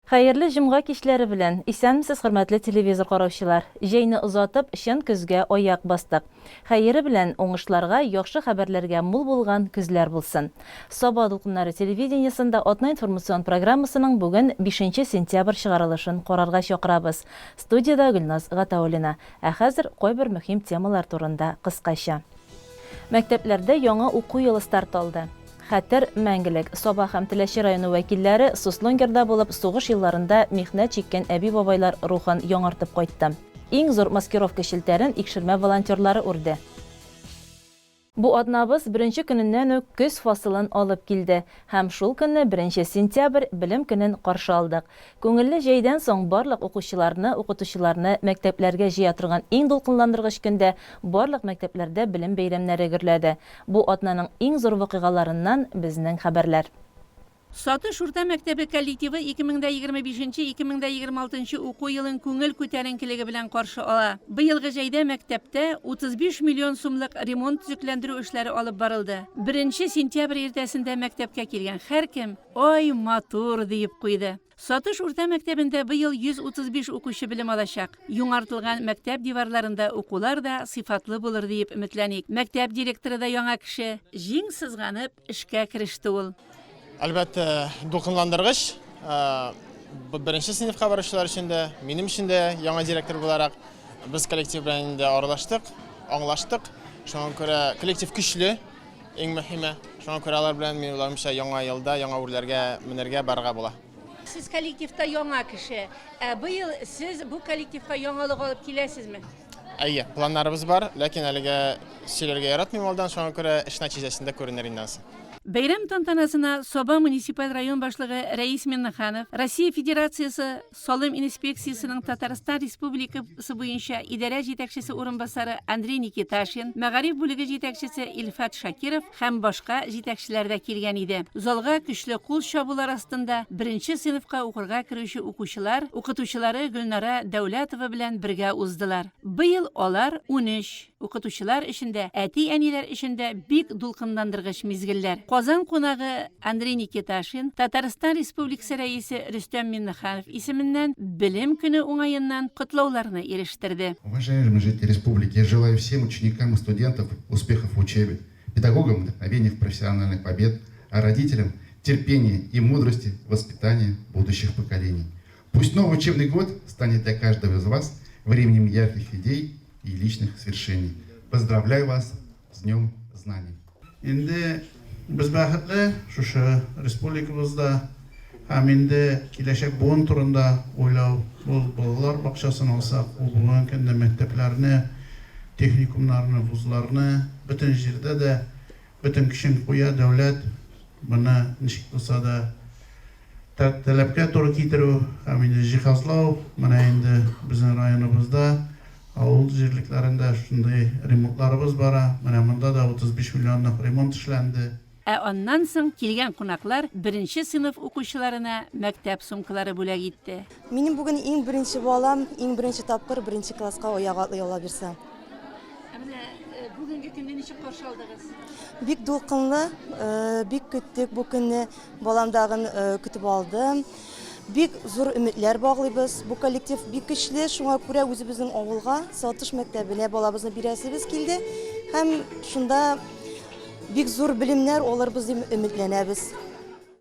Xeyirli Cumğa kişileri bilen, isənmisiz hörmətli televizor qarawçılar, jeyni uzatıb şən küzgə oyak bastıq. Xeyiri bilen oңышlarga, yaxşı xəbərlərgə mul bulğan küzlər bulsun. Sabah Dolqunları televideniyasında Otna informasyon programmasının bugün 5 sentyabr çıgarılışın qorarga şoqırabız. Studiyada Gülnaz Gataulina. Hozir qoy bir mühim temalar turunda qısqaça. Məktəblərdə яңа уку yılı start aldı. Xətir Мәңгілік Sabah һәм Теләши районы вәкилләре Суслонгерда булып сугыш елларында михнәт чиккән әби-бабайлар рухын яңартып кайтты. Иң зур маскировка шелтәрен икшермә волонтерлары үрде. Bu adnabız 1 günündən үк көз фасылын алып килде. Һәм шул көнне 1 сентябрь билим көнен каршы алдык. Күңелле җәйдән соң барлык укучыларны, укытучыларны мәктәпләргә җыя торган иң дулкынландыргыч көндә барлык мәктәпләрдә билим бәйрәмнәре гөрләде. Бу атнаның иң зур вакыйгаларыннан безнең хәбәрләр. Саты Шурта мәктәбе коллективы 2025-2026 уку елын күңел күтәренкелеге белән каршы ала. Быелгы җәйдә мәктәптә 35 миллион сумлык ремонт төзекләндерү эшләре алып барылды. 1 сентябрь иртәсендә мәктәпкә килгән һәркем "Ой, матур" дип куйды. Саты Шурта мәктәбендә быел 135 укучы белем алачак. Яңартылган мәктәп диварларында укулар да сыйфатлы булыр дип өметләник. Мәктәп директоры да яңа кеше. Җиң сызганып эшкә кереште ул. Әлбәттә, дулкынландыргыч. Беренче сыйныфка баручылар өчен дә, минем өчен дә яңа директор буларак без коллектив белән дә аралаштык, аңлаштык. Шуңа күрә коллектив көчле, иң мөһиме. Шуңа күрә алар белән мин уйларымча яңа елда яңа үрләргә менәргә барырга була. Сез коллективта яңа кеше. Быел сез бу коллективка яңалык алып киләсезме? Әйе, планнарыбыз бар, ләкин әлегә сөйләргә яратмыйм алдан, шуңа күрә эш нәтиҗәсендә күренер инде. Бәйрәм тантанасына Соба муниципаль район башлыгы Рәис Миннаханов, Россия Федерациясы Салым инспекциясының Татарстан Республикасы буенча идарә җитәкчесе урынбасары Андрей Никиташин, Мәгариф бүлеге җитәкчесе Илфат Шакиров һәм башка җитәкчеләр дә килгән иде. Залга көчле кул чабулар астында 1 сыйныфка укырга керүче укучылар, укытучылары Гөлнара Дәүләтова белән бергә уздылар. Быел алар 13, укытучылар эчендә, әти-әниләр эчендә бик дулкынландыргыч мизгелләр. Казан кунагы Андрей Никиташин, Татарстан Республикасы рәисе Рөстәм Миннаханов исеменнән билим көне уңаеннан котлауларны ирештерде. Уважаемые жители республики, я желаю всем ученикам и студентам успехов в учебе, педагогам вдохновения в профессиональных побед, а родителям терпения и мудрости воспитания будущих поколений. Пусть новый учебный год станет для каждого из вас временем ярких идей и личных свершений. Поздравляю вас с Днем знаний. Biz бәхетле шушы республикабызда һәм инде киләчәк буын турында уйлау, балалар бакчасын алсак, бүгенге көндә мәктәпләрне, техникумнарны, вузларны бөтен җирдә дә бөтен көчен куя дәүләт моны ничек булса да таләпкә туры китерү һәм инде җиһазлау, менә инде безнең районыбызда авыл җирлекләрендә шундый ремонтларыбыз бара. Менә монда да 35 миллионлык ремонт эшләнде. Аннан соң килгән кунаклар 1 сыйныф укучыларына мәктәп сумкалары бүләк итте. Минем бүген иң беренче балам, иң беренче тапкыр 1 класска аяк атлый ала бирсә. Менә бүгенге көнне ничек каршы алдыгыз? Бик дулкынлы, бик көттек бу көнне, баламдагын көтеп алдым. Бик зур өметләр баглыйбыз. Бу коллектив бик көчле, шуңа күрә үзебезнең авылга, Сатыш мәктәбенә балабызны бирәсебез килде. Һәм шунда бик зур билимнәр алырбыз дип өметләнәбез.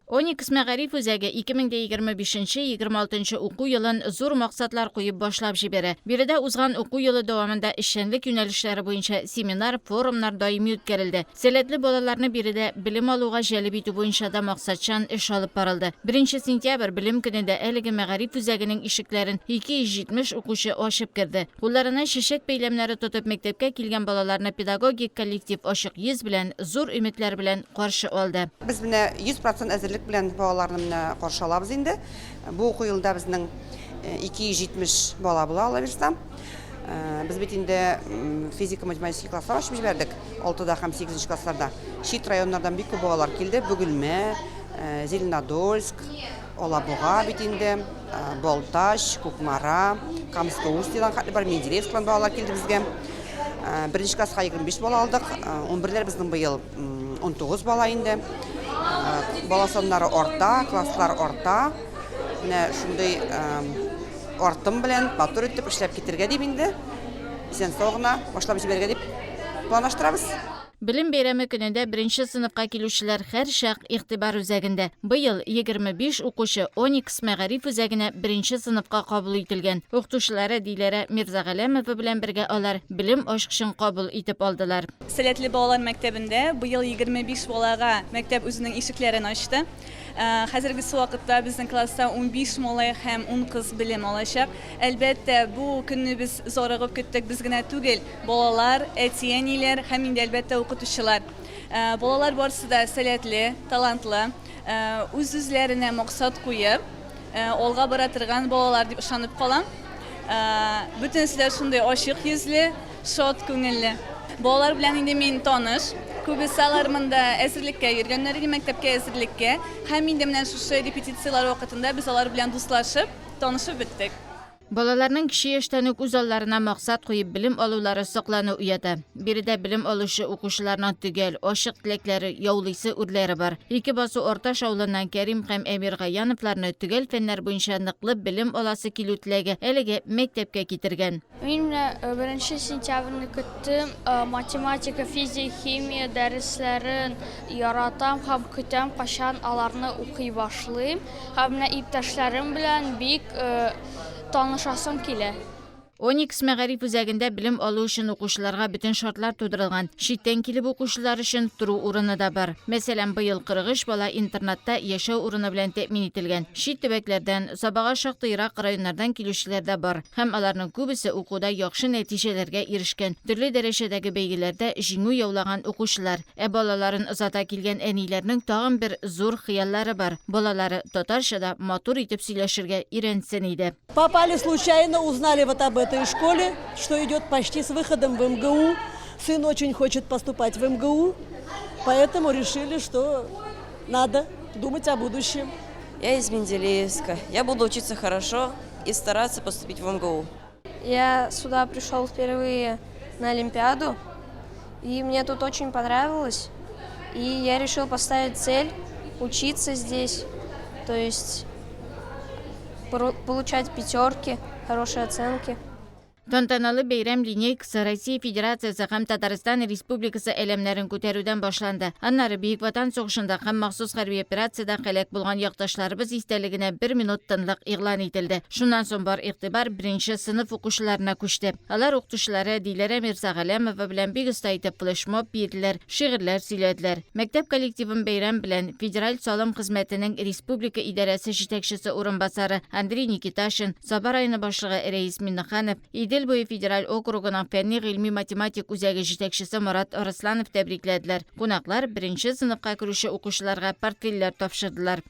Оникс Мәгариф үзәге 2025-26 уку елын зур максатлар куеп башлап җибәрә. Биредә узган уку елы дәвамында эшчәнлек юнәлешләре буенча семинар, форумнар даими үткәрелде. Сәләтле балаларны биредә билим алуга җәлеп итү буенча да максатчан эш алып барылды. 1 сентябрь билим көнендә әлеге Мәгариф үзәгенең ишекләрен 270 укучы ачып керде. Кулларына чәчәк бәйләмнәре тотып мәктәпкә килгән балаларны педагогик коллектив ачык йөз белән, зур өметләр белән каршы алды. Без менә 100% әзерлек белән балаларны каршы алабыз инде. Бу уку елда безнең 270 бала була ала бирсәм. Без бит инде физика-математика класслар ачып җибәрдек. 6да һәм 8 классларда. Чит районнардан бик күп балалар килде. Бөгелмә, Зеленодольск, Алабуга бит инде, Балташ, Кукмара, Камское-Устьедан хәтле бар Менделеевскдан балалар килде безгә. 1 класска 25 бала алдык. 11ләр безнең быел 19 бала инде. Бала саннары орта, класслар орта. менә шундый артым белән матур итеп эшләп китергә дип инде. Исән согына башлап җибәргә дип планлаштырабыз. Білім бәйрәме көнендә бірінші сыныпқа келушілер һәр шақ игътибар үзәгендә. Быел 25 укучы Оникс мәгариф үзәгенә бірінші сыныпқа кабул ителгән. Укытучылары Диләрә Мирзагаләмова белән бергә алар білім ачкычын кабул итеп алдылар. Сәләтле балалар мәктәбендә быел 25 балага мәктәп үзенең ишекләрен ачты. Хәзерге вакытта безнең класста 15 малай һәм 10 кыз белем алачак. Әлбәттә, бу көнне без зарыгып көттек, без генә түгел, балалар, әти-әниләр һәм инде әлбәттә укытучылар. Балалар барысы да сәләтле, талантлы, үз-үзләренә максат куеп, алга бара торган балалар дип ышанып калам. Бөтенесе дә шундый ачык йөзле, шат күңелле. Балалар белән инде мин таныш. Күбесе алар монда әзерлеккә йөргәннәр иде, мәктәпкә әзерлеккә. Һәм инде менә шушы репетициялар вакытында без алар белән дуслашып, танышып беттек. Балаларның кіші яштан ук үз алларына мақсат қойып білім алулары сокланы уята. Биредә білім алушы укучыларның түгел, ашык теләкләре, яулыйсы үрләре бар. Ике басу Орташ авылыннан Кәрим һәм Әмир Гаяновларны түгел фәннәр буенча ныклы білім аласы килү теләге әлегә мәктәпкә китергән. Мин 1 сентябрьне көттем, математика, физика, химия дәресләрен яратам һәм көтәм, кашан аларны укый башлыйм. Һәм иптәшләрем белән бик танышасым килә. Оникс мәгариф үзәгендә білім алу өчен укучыларга бүтән шартлар тудырылган. Читтән килеп укучылар өчен туру урыны да бар. Мәсәлән, быел 43 бала интернатта яшәү урыны белән тәэмин ителгән. Чит төбәкләрдән, Сабага шактыйрак районнардан килүчеләр дә бар. Һәм аларның күбесе укуда яхшы нәтиҗәләргә ирешкән. Төрле дәрәҗәдәге бәйгеләрдә җиңү яулаган укучылар. Балаларын озата килгән әниләрнең тагын бер зур хыяллары бар. Балалары татарчада матур итеп сөйләшергә өйрәнсен иде. Попали случайно, узнали вот об этой школе, что идет почти с выходом в МГУ. Сын очень хочет поступать в МГУ, поэтому решили, что надо думать о будущем. Я из Менделеевска. Я буду учиться хорошо и стараться поступить в МГУ. Я сюда пришел впервые на Олимпиаду, и мне тут очень понравилось. И я решил поставить цель учиться здесь, то есть получать пятерки, хорошие оценки. Тантаналы бәйрәм линейкасы Россия Федерациясы һәм Татарстан Республикасы әлемнәрен күтәрүдән башланды. Аннары Бөек Ватан сугышында һәм махсус хәрби операциядә һәлак булган якташларыбыз истәлегенә 1 минут тынлык игълан ителде. Шуннан соң бар игътибар 1 сыйныф укучыларына күчте. Алар укытучылары Диләрә Мирзагаләмова белән бик оста итеп флешмоб бирделәр, шигырьләр сөйләделәр. Мәктәп коллективын бәйрәм белән Федераль салым хезмәтенең республика идарәсе җитәкчесе урынбасары Андрей Никиташин, Саба районы башлыгы Рәис Миннаханов, Идел буе федераль округының фәнни гыйльми математик үзәге җитәкчесе Марат Арсланов тәбрикләделәр. Кунаклар 1 сыйныфка керүче укучыларга портфельләр тапшырдылар.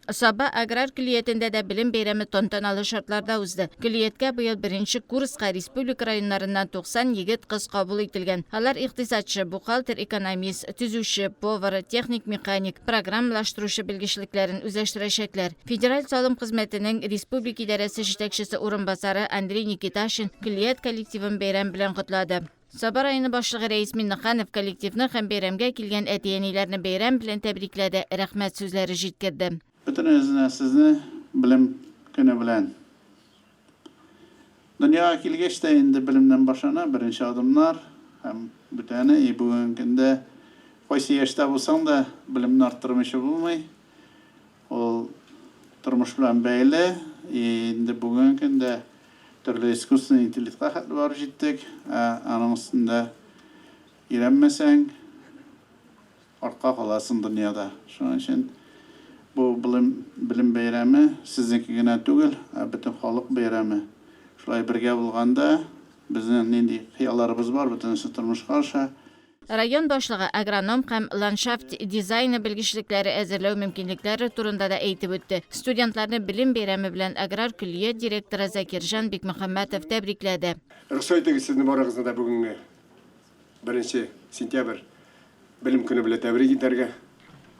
Саба аграр көллиятендә дә белем бәйрәме тантаналы шартларда узды. Көллияткә быел 1 курска республика районнарыннан 90 егет кыз кабул ителгән. Алар икътисадчы, бухгалтер, экономист, төзүче, повар, техник механик, программалаштыручы белгечлекләрен үзләштерәчәкләр. Федераль салым хезмәтенең республика идарәсе җитәкчесе урынбасары Андрей Никиташин көллият коллективын бәйрәм белән котлады. Саба районы башлыгы Рәис Миннаханов коллективны һәм бәйрәмгә килгән әти-әниләрне бәйрәм белән тәбрикләде, рәхмәт сүзләре җиткерде. Бөтенезне сезне білім көне белән. Дөньяга килгәч тә инде белемнән башлана беренче адымнар һәм бүтәне бүгенге көндә кайсы яшьтә булсаң да белемне арттырмыйча булмый. Ул тормыш белән бәйле. Инде бүгенге көндә төрле искусственный интеллектка хәтле барып җиттек. Аның өстендә өйрәнмәсәң артка каласың дөньяда. Шуның өчен bu bilim bәйрәме сезнеке генә түгел, бөтен халык бәйрәме. Шулай бергә булганда безнең нинди хыялларыбыз бар, бөтенесе тормышка аша. Район башлыгы агроном һәм ландшафт дизайны белгечлекләре әзерләү мөмкинлекләре турында да әйтеп үтте. Студентларны билем бәйрәме белән аграр көллият директоры Закирҗан Бикмөхәммәтов тәбрикләде. Рөхсәт итегез сезне барыгызны да бүгенге 1 сентябрь белем көне белән тәбрик итәргә.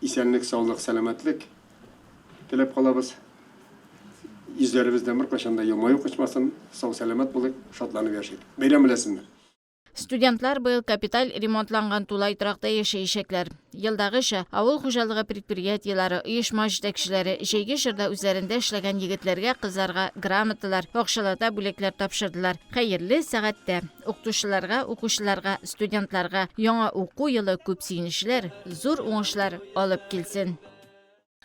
Исәнлек, саулык, сәламәтлек теләп калабыз. Йөзләребездән бер кайчан да елмаю качмасын, сау сәламәт булык, шатланып яшик. Бәйрәм белән сезне. Студентлар быйыл капиталь ремонтланган тулай торакта яшәячәкләр. Елдагыча авыл хуҗалыгы предприятиеләре, оешма җитәкчеләре җәйге җырда үзләрендә эшләгән егетләргә, кызларга грамоталар, акчалата бүләкләр тапшырдылар. Хәерле сәгатьтә укытучыларга, укучыларга, студентларга яңа уку елы күп сөенечләр, зур уңышлар алып килсен.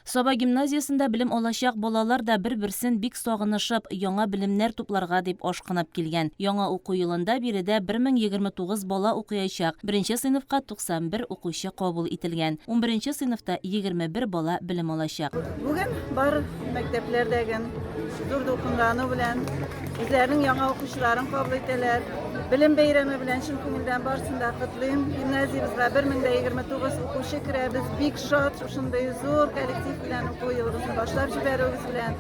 Саба гимназиясында белем алачак балалар да бер-берсен бик сагынышып, яңа белемнәр тупларга дип ашкынып килгән. Яңа уку елында биредә 1029 бала укыячак. 1нче сыйныфка 91 укучы кабул ителгән. 11нче сыйныфта 21 бала белем алачак. Бүген бар мәктәпләрдәге зур докунганы белән үзләренең яңа укучыларын кабул итәләр. Белем бәйрәме белән чын күңелдән барсын да котлыйм. Гимназиябызга 1029 укучы керә. Без бик шат, шушындай зур коллектив белән уку елыбызны башлап җибәрүебез белән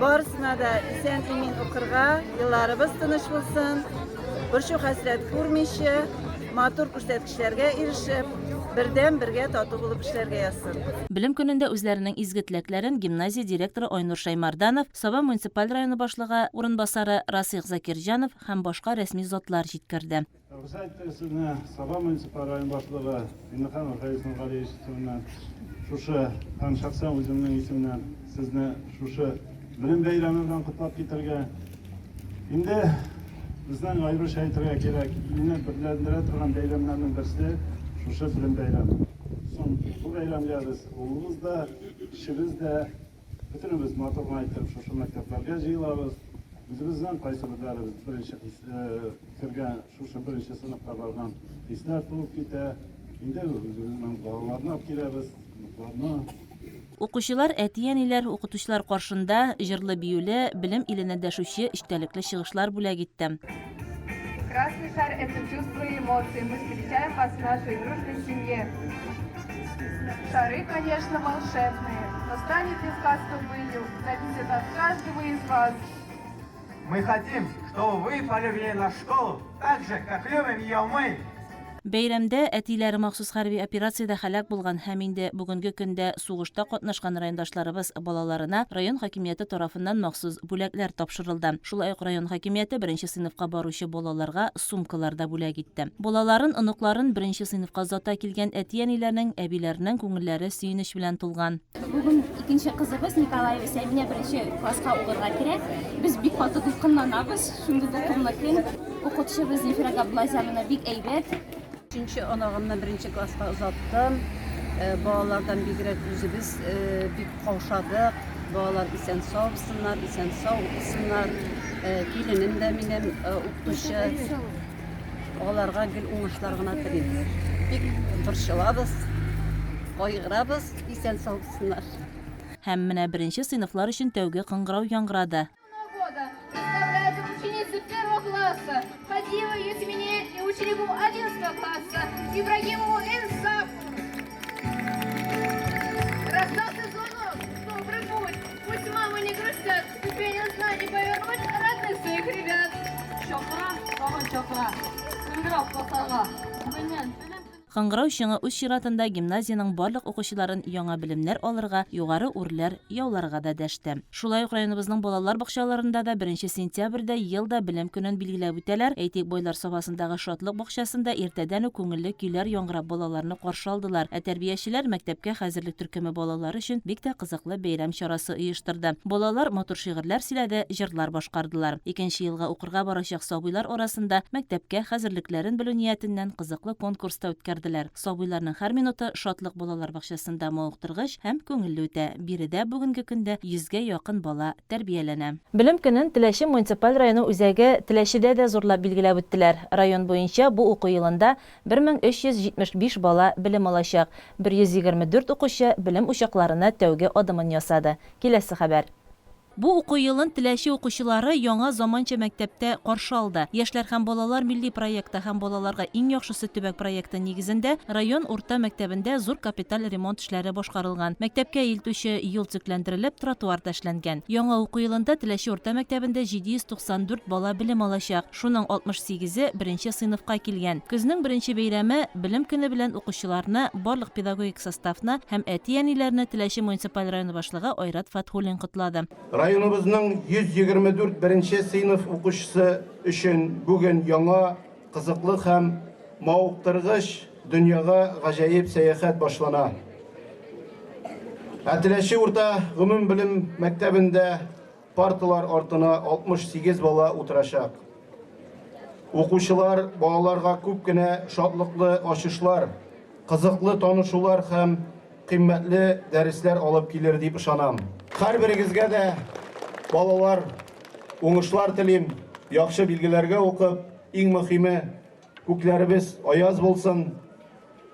барысына да исән имин укырга, елларыбыз тыныч булсын, борчу хәсрәт күрмичә, матур күрсәткечләргә ирешеп, бердәм бергә тату булып эшләргә язсын. Белем көнендә үзләренең изге теләкләрен гимназия директоры Айнур Шаймарданов, Саба муниципаль районы башлыгы урынбасары Расих Закирҗанов һәм башка рәсми затлар җиткерде. Сезне Саба муниципаль район башлыгы Миннехан Раисов исеменнән, шушы һәм шәхсән үземнең исемнән сезне шушы белем бәйрәме белән котлап китәргә. Инде безнең аеруча әйтергә кирәк, мине берләндерә торган бәйрәмнәрнең берсе шушы белем бәйрәме. Соң бу бәйрәмгә без улыбыз да, кешебез дә, бөтенебез матур итеп шушы мәктәпләргә җыелабыз. Үзебезнең кайсы бирләребез беренче кергән шушы беренче сыйныфка барган истәр булып китә. Инде үзебезнең балаларны алып киләбез. Укучылар, әти-әниләр, укытучылар каршында җырлы биюле, белем иленә дәшүче эчтәлекле чыгышлар бүләк итте. Красный шар – это чувства и эмоции. Мы встречаем вас в нашей дружной семье. Шары, конечно, волшебные, но станет ли сказка былью, зависит от каждого из вас. Мы хотим, чтобы вы полюбили нашу школу так же, как любим ее мы. Бәйрәмдә әтиләре махсус хәрби операциядә һәлак булган һәм инде бүгенге көндә сугышта катнашкан райондашларыбыз балаларына район хакимияте тарафыннан махсус бүләкләр тапшырылды. Шулай ук район хакимияте 1нче сыйныфка баручы балаларга сумкалар да бүләк итте. Балаларын, оныкларын 1нче сыйныфка зата килгән әти-әниләрнең, әбиләрнең күңелләре сөенеч белән тулган. Бүген икенче кызыбыз Николаева Сәбинә 1нче класска укырга керә. Без бик каты дулкынланабыз. Шундый дулкынлы көн. Укытучыбыз Зинфира Габлазовна бик әйбәт. Üçüncü anağımdan 1-ci klassga uzattım. Балалардан бигрәк үзебез бик каушадык. Балалар исән сау булсыннар, исән сау укысыннар. Киленем дә минем укытучы. Аларга гел уңышлар гына телим. Бик борчылабыз, кайгырабыз, исән сау булсыннар. Һәм менә 1нче сыйныфлар өчен тәүге кыңгырау яңгырады. Ученицы 1 класса, Хадиева Юсмине и ученику 11 класса, Ибрагимову Инсафу. Раздался звонок, добрый путь, пусть мамы не грустят, ступени знаний повернуть родных своих ребят. Чокра, кого чокра, кыңгырау косарга. Кыңгырау шыңы үз чиратында гимназияның барлык укучыларын яңа белемнәр алырга, югары үрләр яуларга да дәште. Шулай ук районыбызның балалар бакчаларында да 1 сентябрьдә елда белем көнен билгеләп үтәләр. Әйтик, Бойлар Сабасындагы Шатлык бакчасында иртәдән үк күңелле көйләр яңгырап балаларны каршы алдылар. Тәрбиячеләр мәктәпкә хәзерлек төркеме балалар өчен бик тә кызыклы бәйрәм чарасы оештырды. Балалар матур шигырьләр сөйләде, җырлар башкардылар. 2нче елга укырга барачак сабыйлар арасында мәктәпкә хәзерлекләрен белү ниятеннән кызыклы конкурста үткәрделәр. Сабыйларның һәр минуты шатлык балалар бакчасында мавыктыргыч һәм күңелле үтә. Биредә бүгенге көндә 100гә якын бала тәрбияләнә. Белем көнен Теләче муниципаль районы үзәге Теләчедә дә зурлап билгеләп үттеләр. Район буенча бу уку елында 1375 бала белем алачак. 124 укучы белем учакларына тәүге адымын ясады. Киләсе хәбәр. Бу уку елын Теләче укучылары яңа заманча мәктәптә каршы алды. Яшьләр һәм балалар милли проекты һәм балаларга иң яхшысы төбәк проекты нигезендә район урта мәктәбендә зур капиталь ремонт эшләре башкарылган. Мәктәпкә илтүче юл төзекләндерелеп, тротуар ташланган. Яңа уку елында Теләче урта мәктәбендә 794 бала белем алачак. Шуның 68-е 1нче сыйныфка килгән. Көзнең 1нче бәйрәме белем көне белән укучыларны, барлык педагогик составны һәм әти-әниләрне Теләче муниципаль районы башлыгы Айрат Фатхуллин котлады. Районыбызның 124 1-нче сыйныф укучысы өчен бүген яңа кызыклы һәм мавыктыргыч дөньяга гаҗәеп сәяхәт башлана. Әтиләши урта гомум белем мәктәбендә парталар артына 68 бала утырачак. Укучылар балаларга күп кенә шатлыклы ачышлар, кызыклы танышулар һәм кыйммәтле дәресләр алып килер дип ышанам. Һәрберегезгә дә балалар уңышлар телим, яхшы билгеләргә укып, иң мөһиме күкләребез аяз булсын,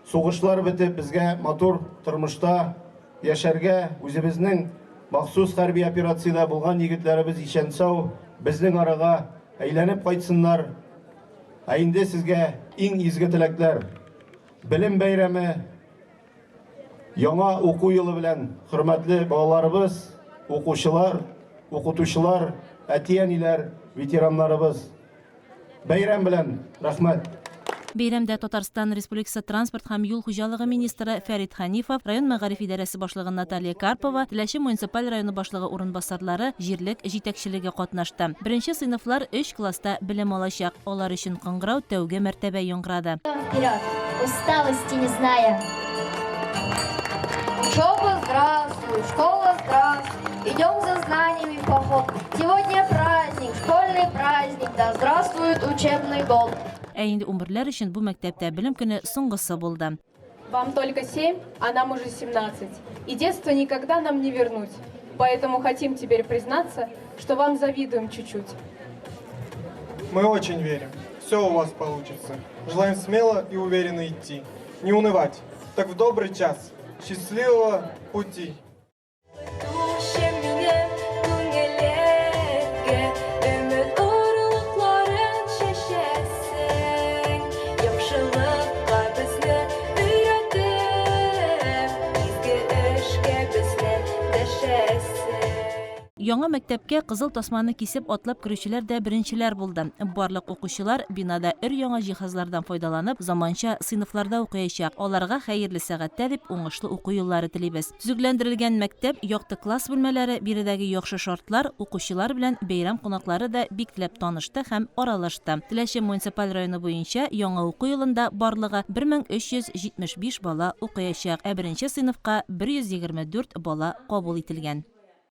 сугышлар бетеп безгә матур тормышта яшәргә, үзебезнең махсус хәрби операциядә булган егетләребез ишән-сау безнең арага әйләнеп кайтсыннар. Ә инде сезгә иң изге теләкләр. Белем бәйрәме, яңа уку елы белән хөрмәтле балаларыбыз, укучылар, укытучылар, әти-әниләр, ветераннарыбыз. Бәйрәм белән рәхмәт. Бәйрәмдә Татарстан Республикасы транспорт һәм юл хуҗалыгы министры Фәрит Хәнифов, район мәгариф идарәсе башлыгы Наталья Карпова, Теләче муниципаль районы башлыгы урынбасарлары җирлек җитәкчелеге катнашты. Беренче сыйныфлар 3 класста белем алачак. Алар өчен кыңгырау тәүге мәртәбә яңгырады. Вперед, усталости не зная. Учеба, здравствуй, школа, здравствуй. Идем за знаниями в поход. Сегодня праздник, школьный праздник, да здравствует учебный год. Ә инде 11ләр өчен бу мәктәптә белем көне соңгысы булды. Вам только 7, а нам уже 17. И детство никогда нам не вернуть. Поэтому хотим теперь признаться, что вам завидуем чуть-чуть. Мы очень верим. Все у вас получится. Желаем смело и уверенно идти. Не унывать. Так в добрый час. Счастливого пути. Яңа мәктәпкә кызыл тасманы кисеп атлап керүчеләр дә беренчеләр булды. Барлык укучылар бинада яңа җиһазлардан файдаланып, заманча сыйныфларда укыячак. Аларга хәерле сәгатьтә дип уңышлы уку еллары телибез. Төзекләндерелгән мәктәп, якты класс бүлмәләре, биредәге яхшы шартлар укучылар белән бәйрәм кунаклары да бикләп танышты һәм аралашты. Теләче муниципаль районы буенча яңа уку елында барлыгы 1375 бала укыячак, ә беренче сыйныфка 124 бала кабул ителгән.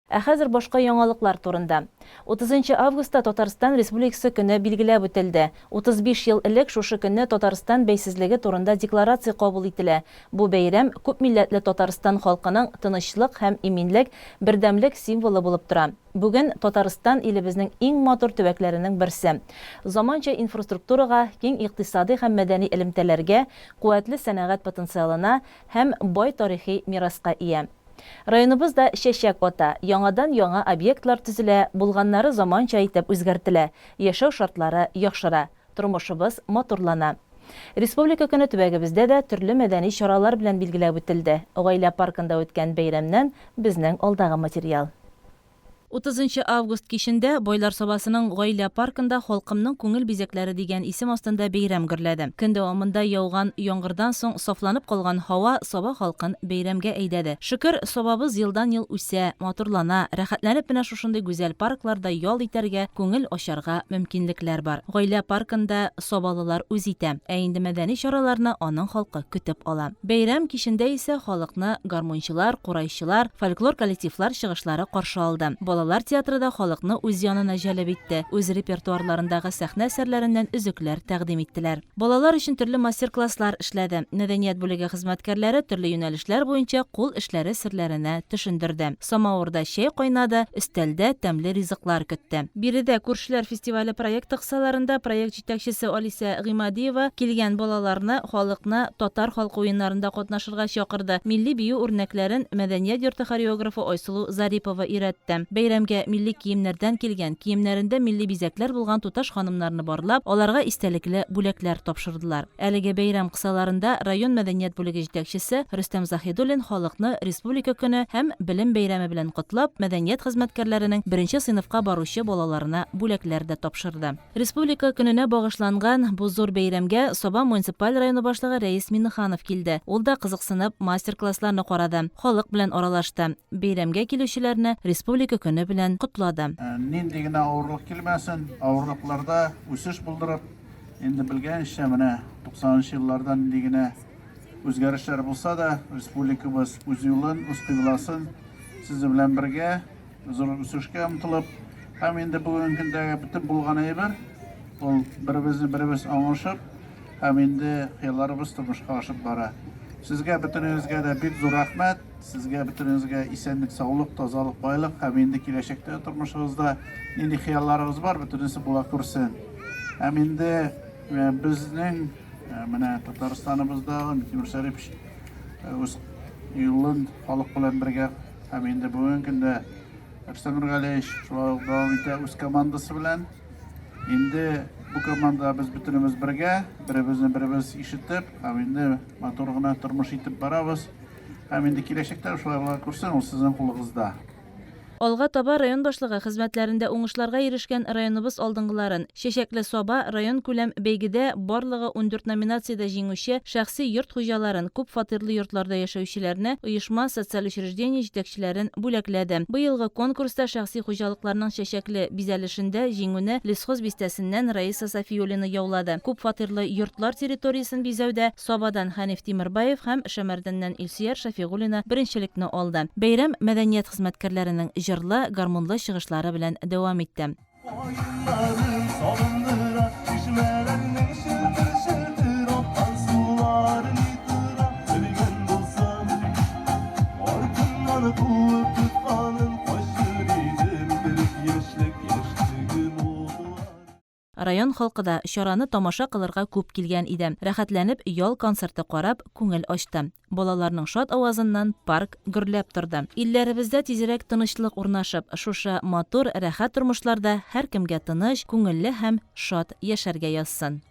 Ә хәзер башка яңалыклар турында. 30 августта Татарстан Республикасы көне билгеләп үтелде. 35 ел элек шушы көнне Татарстан бәйсезлеге турында декларация кабул ителә. Бу бәйрәм күп милләтле Татарстан халкының тынычлык һәм иминлек, бердәмлек символы булып тора. Бүген Татарстан илебезнең иң матур төбәкләренең берсе. Заманча инфраструктурага, киң икътисади һәм мәдәни элемтәләргә, куәтле сәнәгать потенциалына һәм бай тарихи мираска ия. Районыбызда чәчәк ата, яңадан яңа объектлар төзелә, булганнары заманча итеп үзгәртелә, яшәү шартлары яхшыра, тормышыбыз матурлана. Республика көне төбәгебездә дә төрле мәдәни чаралар белән билгеләп үтелде. Гаилә паркында үткән бәйрәмнән безнең алдагы материал. 30 август кичендә Бойлар Собасының гаилә паркында халкымның күңел бизәкләре дигән исем астында бәйрәм гөрләде. Көн дәвамында яуган яңгырдан соң сафланып калган һава Соба халкын бәйрәмгә әйдәде. Шөкер, Собабыз елдан-ел үсә, матурлана, рәхәтләнеп менә шушындый гүзәл паркларда ял итәргә, күңел ачарга мөмкинлекләр бар. Гаилә паркында Собалылар үз итә, ә инде мәдәни чараларны аның халкы көтеп ала. Бәйрәм кичендә исә халыкны гармончылар, курайчылар, фольклор коллективлар чыгышлары каршы алды. Балалар театры да халыкны үз янына җәлеп итте. Үз репертуарларындагы сәхнә әсәрләреннән өзекләр тәкъдим иттеләр. Балалар өчен төрле мастер-класслар эшләде. Мәдәният бүлеге хезмәткәрләре төрле юнәлешләр буенча кул эшләре серләренә төшендерде. Самавырда чәй кайнады, өстәлдә тәмле ризыклар көтте. Биредә күршеләр фестивале проекты кысаларында проект җитәкчесе Алиса Гыймадиева килгән балаларны халыкны татар халкы уеннарында катнашырга чакырды. Милли бию үрнәкләрен мәдәният йорты хореографы Айсылу Зарипова өйрәтте. Бәйрәмгә милли киемнәрдән килгән, киемнәрендә милли бизәкләр булган туташ ханымнарны барлап, аларга истәлекле бүләкләр тапшырдылар. Әлеге бәйрәм кысаларында район мәдәният бүлеге җитәкчесе Рөстәм Заһидуллин халыкны республика көне һәм белем бәйрәме белән котлап, мәдәният хезмәткәрләренең беренче сыйныфка баручы балаларына бүләкләр дә тапшырды. Республика көненә багышланган бу зур бәйрәмгә Соба муниципаль районы башлыгы Рәис Миннеханов килде. Ул да кызыксынып мастер-классларны карады, халык белән аралашты. Бәйрәмгә килүчеләрне республика көне белән котлады. Нинди генә авырлык килмәсен, авырлыкларда үсеш булдырып, Endi bilgancha mana 90 yillardan ligine o'zgarishlar bo'lsa da respublikamiz o'z yo'lin, o'z qiblasini siz bilan birga zo'r o'sishga intilib, ham endi bugungi kunda bitib bo'lgan aybar, ol birimiz anglashib, ham endi xiyollarimiz turmushga oshib bora. Sizga bitiningizga da bek zo'r rahmat. Sizga bitiningizga esenlik, sog'lik, tozalik, boylik, ham endi kelajakda turmushingizda nendek xiyollarimiz bor, bitinisi bo'la ko'rsin. Ham endi bizning mana Tataristonimizda Temur Sharif o'z yo'lin xalq bilan birga ham endi bugungi kunda Rustam Nurg'aliyev davom etadi o'z komandasi bilan. Endi bu komanda biz bitinimiz birga, birimiz eshitib, ham endi motorg'ina turmush etib boramiz. Ham endi kelajakda shularga ko'rsin, u sizning qo'lingizda. Olga Таба район башлыгы хезмәтләрендә уңышларга ирешкән районыбыз алдынгыларын Шәшәкле Саба район күләм бәйгедә барлыгы 14 номинациядә җиңүче шәхси йорт хуҗаларын, күп фатирлы йортларда яшәүчеләрне, оешма, социаль учреждение җитәкчеләрен бүләкләде. Бу елгы конкурста шәхси хуҗалыкларның Шәшәкле бизәлешендә җиңүне Лесхоз бистәсеннән Раиса Сафиуллина яулады. Күп фатирлы йортлар территориясын бизәүдә Сабадан Хәниф Тимербаев һәм Шәмәрдәннән Илсияр Шафигуллина беренчелекне алды. Бәйрәм мәдәният хезмәткәрләренең җырлы, гармунлы чыгышлары белән дәвам итте. Район халкы да чараны тамаша кылырга күп килгән иде. Рәхәтләнеп ял концерты карап, күңел ачты. Балаларның шат авазыннан парк гөрләп торды. Илләребездә тизрәк тынычлык урнашып, шушы матур, рәхәт тормышларда һәр кемгә тыныч, күңелле һәм шат яшәргә язсын.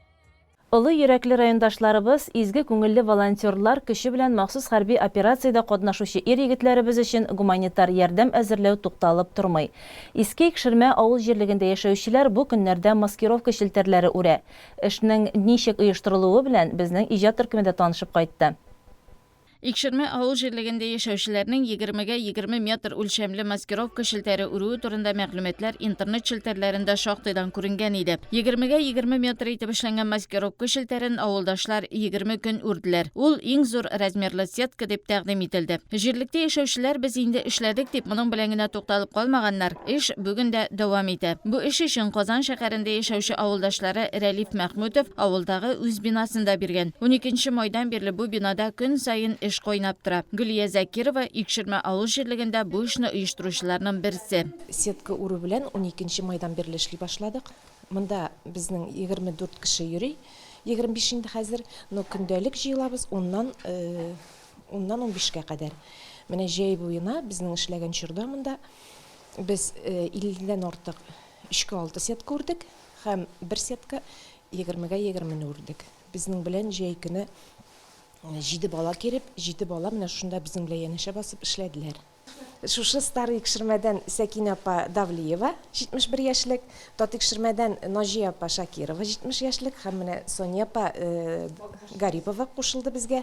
Олы йөрәкле райондашларыбыз, изге күңелле волонтерлар көче белән махсус хәрби операциядә катнашучы ир-егетләребез өчен гуманитар ярдәм әзерләү тукталып тормый. Иске Икшермә авыл җирлегендә яшәүчеләр бу көннәрдә маскировка челтәрләре үрә. Эшнең ничек оештырылуы белән безнең иҗат төркемендә танышып кайтты. Икшермә авыл җирлегендә яшәүчеләрнең 20-20 метр үлчәмле маскировка шелтәре үрүе турында мәгълүматлар интернет шелтәрләрендә шактыйдан күренгән иде. 20-20 метр итеп эшләнгән маскировка шелтәрен авылдашлар 20 көн үрделәр. Ул иң зур размерлы сетка дип тәкъдим ителде. Җирлектә яшәүчеләр без инде эшләдек дип моның белән генә тукталып калмаганнар. Эш бүген дә дәвам итә. Бу эш өчен Казан шәһәрендә яшәүче авылдашлары Рәлиф Мәхмүтов авылдагы үз бинасында биргән. 12 майдан бирле бу бинада көн сайын кайнап тора. Гөлия Закирова Икшермә авыл җирлегендә бу эшне оештыручыларның берсе. Сетка уру белән 12 майдан бирле эшли башладык. Монда безнең 24 кеше йөри. 25 инде хәзер, но көндәлек җыелабыз 10ннан 15-кә кадәр. Менә җәй буена безнең эшләгән чорда монда без 50дән артык 3-6 сетка үрдек һәм 1 сетка 20-гә 20 үрдек. Безнең белән җәй көне 7 бала кереп, 7 бала менә шунда безнең белән янәшә басып эшләделәр. Шушы Старый Икшермәдән Сәкинә апа Давлиева 71 яшьлек, Тат Икшермәдән Наҗия апа Шакирова 70 яшьлек һәм менә Соня апа Гарипова кушылды безгә.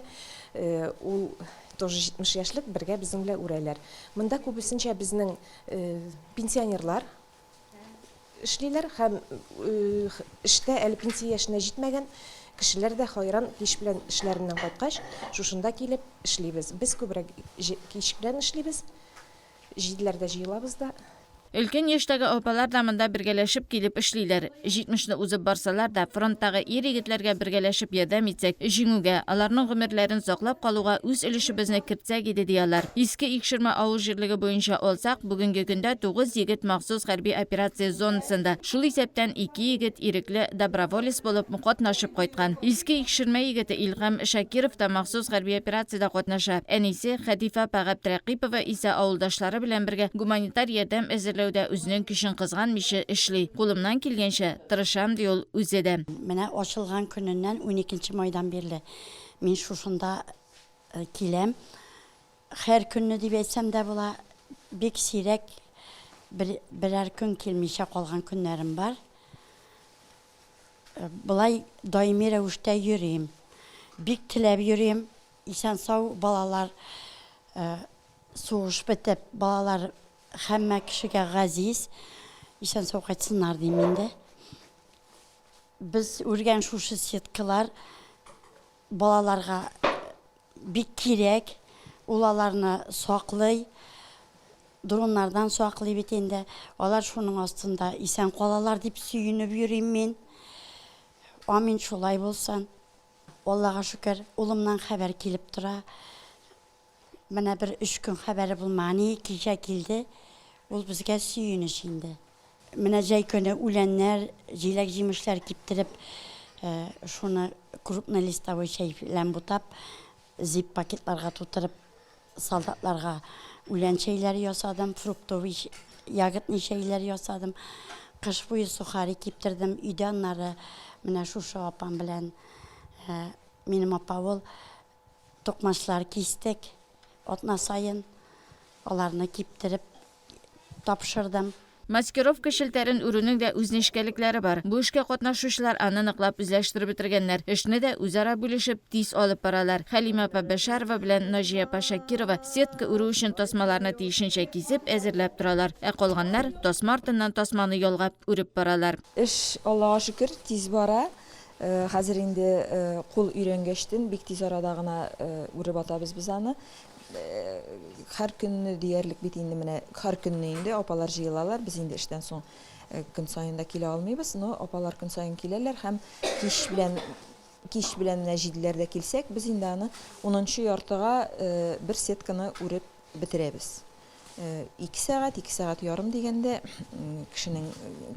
Ул тоже 70 яшьлек, бергә безнең белән үрәләр. Монда күбесенчә безнең пенсионерлар эшлиләр һәм эштә әле пенсия яшенә җитмәгән кешеләр дә хайран кич белән эшләреннән кайткач, шушында килеп эшлибез. Без күбрәк кич белән эшлибез. 7ләрдә җыелабыз да. Өлкән яшьтәге апалар да монда бергәләшеп килеп эшлиләр. 70-не узып барсалар да фронттагы ир-егетләргә бергәләшеп ярдәм итсәк, җиңүгә, аларның гомерләрен саклап калуга үз өлешебезне кертсәк иде диялар. Иске Икшермә авыл җирлеге буенча алсак, бүгенге көндә 9 егет махсус хәрби операция зонасында. Шул исәптән 2 егет ирекле доброволец булып катнашып кайткан. Иске Икшермә егете Илһам Шакиров та махсус хәрби операциядә катнаша. Әнисе Хәдифә Пәгәптрәкипова исә авылдашлары белән бергә гуманитар ярдәм әзерләүдә үзенең көчен кызганмыйча эшли. Кулымнан килгәнчә тырышам ди ул үзе дә. Менә ачылган көннән 12 майдан бирле мин шушында киләм. Һәр көнне дип әйтсәм дә була, бик сирәк берәр көн килмичә калган көннәрем бар. Булай даими рәвештә йөрим. Бик теләп йөрим. Исән-сау балалар сугыш бетеп, балалар һәммә кешегә газиз. Исән-сау кайтсыннар дим инде. Biz үрген шушы сеткалар балаларга бик кирәк, улаларны саклый, дроннардан саклый бит инде. Алар шуның астында исән калалар дип сөенеп йөрим мин. Амин, шулай булсын. Аллага шөкер, улымнан хәбәр килеп тора. Менә бер 3 көн хәбәре булманы, кичә килде. Ул безгә сөенеш инде. Менә җәй көне үләннәр, җиләк-җимешләр киптереп, шуны крупный листовой чәй белән бутап, зип пакетларга тутырып, солдатларга үлән чәйләр ясадым, фруктовый, ягодный чәйләр ясадым. Кыш буе сухари киптердем, өйдә аннары менә шушы апам белән минем апа ул токмачлар кистек, атна сайын аларны киптереп тапшырдым. Маскировка шелтәрен үрүнең дә үз нечкәлекләре бар. Бу эшкә катнашучылар аны ныклап үзләштереп бетергәннәр. Эшне дә үзара бүлешеп тиз алып баралар. Хәлимә апа Бәшәрова белән Наҗия апа Шакирова сетка үрү өчен тасмаларны тиешенчә кисеп әзерләп торалар. Ә калганнар тасма артыннан тасманы ялгап үреп баралар. Эш, Аллага шөкер, тиз бара. Хәзер инде кул өйрәнгәчтен бик тиз арада гына үреп атабыз без аны. Һәр көнне диярлек бит инде менә һәр көнне инде апалар җыелалар. Без инде эштән соң көн саен да килә алмыйбыз, но апалар көн саен киләләр һәм кич белән менә җиделәрдә килсәк, без инде аны 10нчы яртыга бер сетканы үреп бетерәбез. 2 сәгать, 2 сәгать ярым дигәндә кешенең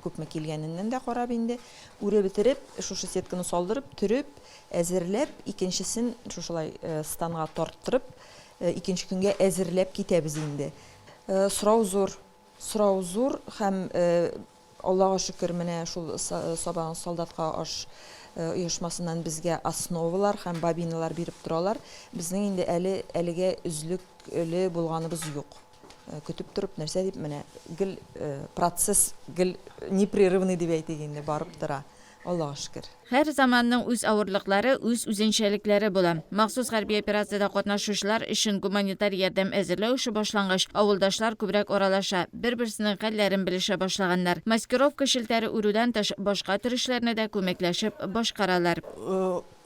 күпме килгәненнән дә карап инде үреп бетереп, шушы сетканы салдырып, төреп, әзерләп, икенчесен шушылай станга тарттырып, икенче көнгә әзерләп китәбез инде. Сорау зур һәм Аллага шөкер, менә шул Сабан солдатка аш оешмасыннан безгә основалар һәм бобиналар биреп торалар. Безнең инде әлегә үзлекле булганыбыз юк. Көтеп торып нәрсә дип менә гел процесс гел непрерывный дип әйтик инде барып тора. Аллага шөкер. Һәр заманның үз авырлыклары, үз үзенчәлекләре була. Махсус хәрби операциядә катнашучылар өчен гуманитар ярдәм әзерләү эше башлангач, авылдашлар күбрәк аралаша, бер-берсенең хәлләрен белешә башлаганнар. Маскировка шелтәре үрүдән тыш башка төрешләрне дә күмәкләшеп башкаралар.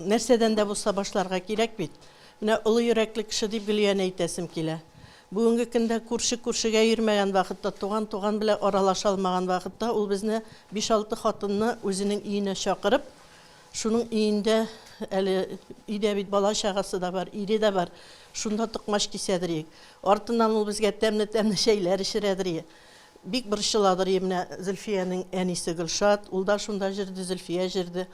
Нәрсәдән дә булса башларга кирәк бит. Менә улы йөрәкле кеше дип гелән әйтәсем килә. Бүгенге көндә күрше-күршегә йөрмәгән вакытта, туган белән аралаша алмаган вакытта, ул безне 5-6 хатынны үзенең өенә чакырып, шуның өендә әле өйдә бит бала чагасы да бар, ире дә бар. Шунда токмаш кисәдер. Артыннан ул безгә тәмле шәйләр эшерәдер. Бик борчыладыр менә Зөлфиянең әнисе Гөлшат, ул да шунда җирде, Зөлфия җирде.